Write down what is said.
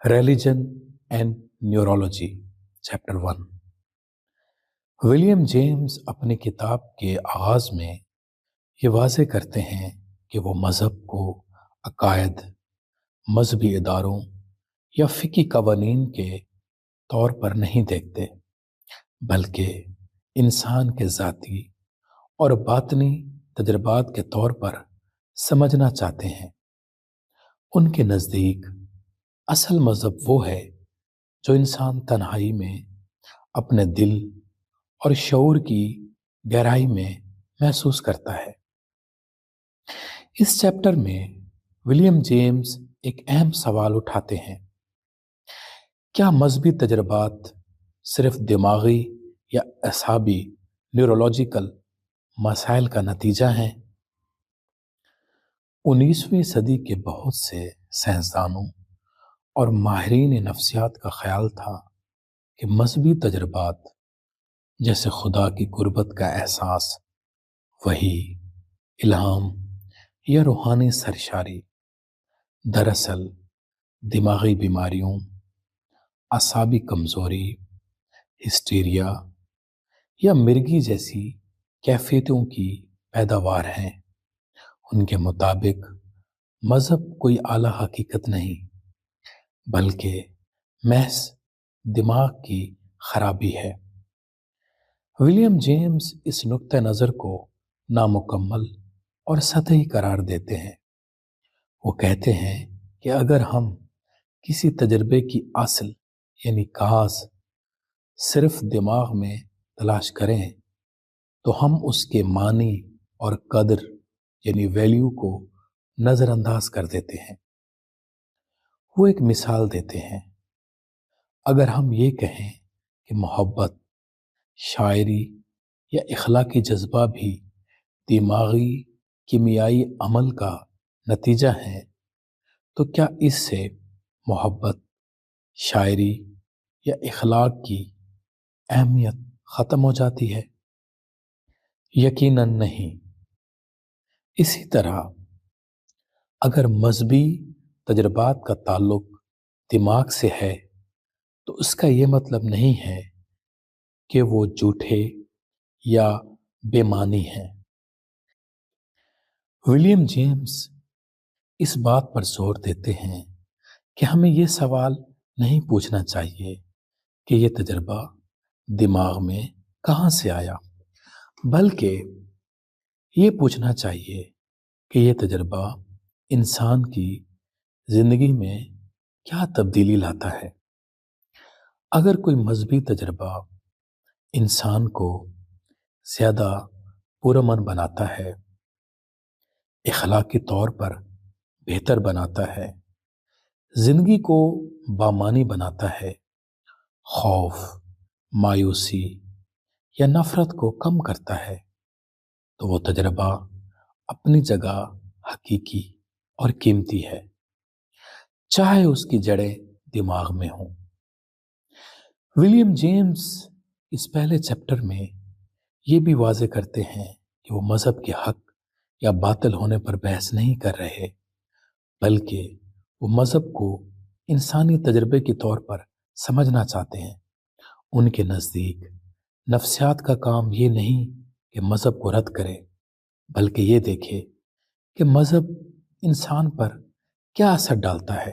Religion and Neurology, chapter 1। William James अपनी किताब के आगाज में ये वाज़े करते हैं कि वो मज़हब को अकायद, मजहबी इदारों या फ़िकी कवानीन के तौर पर नहीं देखते, बल्कि इंसान के ज़ाती और बातनी तजर्बात के तौर पर समझना चाहते हैं। उनके नज़दीक असल मज़हब वो है जो इंसान तन्हाई में अपने दिल और शऊर की गहराई में महसूस करता है। इस चैप्टर में विलियम जेम्स एक अहम सवाल उठाते हैं, क्या मजहबी तजर्बात सिर्फ दिमागी या असाबी न्यूरोलॉजिकल मसाइल का नतीजा हैं? 19वीं सदी के बहुत से साइंसदानों और माहिरीन नफ्सियात का ख्याल था कि मजहबी तजर्बात जैसे खुदा की कुर्बत का एहसास, वही, इल्हाम या रूहानी सरशारी दरअसल दिमागी बीमारियों, असाबी कमजोरी, हिस्टीरिया या मिर्गी जैसी कैफियतों की पैदावार हैं। उनके मुताबिक मजहब कोई आला हकीकत नहीं, बल्कि महज दिमाग की खराबी है। विलियम जेम्स इस नुक्ते नज़र को नामुकम्मल और सतही करार देते हैं। वो कहते हैं कि अगर हम किसी तजर्बे की असल यानी काज सिर्फ दिमाग में तलाश करें तो हम उसके मानी और कदर यानी वैल्यू को नज़रअंदाज कर देते हैं। वो एक मिसाल देते हैं, अगर हम ये कहें कि मोहब्बत, शायरी या इखलाकी जज्बा भी दिमागी कीमियाई अमल का नतीजा है, तो क्या इससे मोहब्बत, शायरी या इखलाक की अहमियत ख़त्म हो जाती है? यकीनन नहीं। इसी तरह अगर मजहबी तजर्बात का ताल्लुक दिमाग से है तो उसका ये मतलब नहीं है कि वो झूठे या बेमानी हैं। विलियम जेम्स इस बात पर जोर देते हैं कि हमें ये सवाल नहीं पूछना चाहिए कि ये तजर्बा दिमाग में कहाँ से आया, बल्कि ये पूछना चाहिए कि ये तजर्बा इंसान की जिंदगी में क्या तब्दीली लाता है। अगर कोई मजहबी तजर्बा इंसान को ज्यादा पुरअमन बनाता है, इखलाकी तौर पर बेहतर बनाता है, जिंदगी को बामानी बनाता है, खौफ, मायूसी या नफरत को कम करता है, तो वो तजर्बा अपनी जगह हकीकी और कीमती है, चाहे उसकी जड़ें दिमाग में हों। विलियम जेम्स इस पहले चैप्टर में ये भी वाज़े करते हैं कि वो मजहब के हक या बातिल होने पर बहस नहीं कर रहे, बल्कि वो मजहब को इंसानी तजर्बे के तौर पर समझना चाहते हैं। उनके नज़दीक नफ्सियात का काम ये नहीं कि मजहब को रद्द करे, बल्कि ये देखे कि मजहब इंसान पर क्या असर डालता है।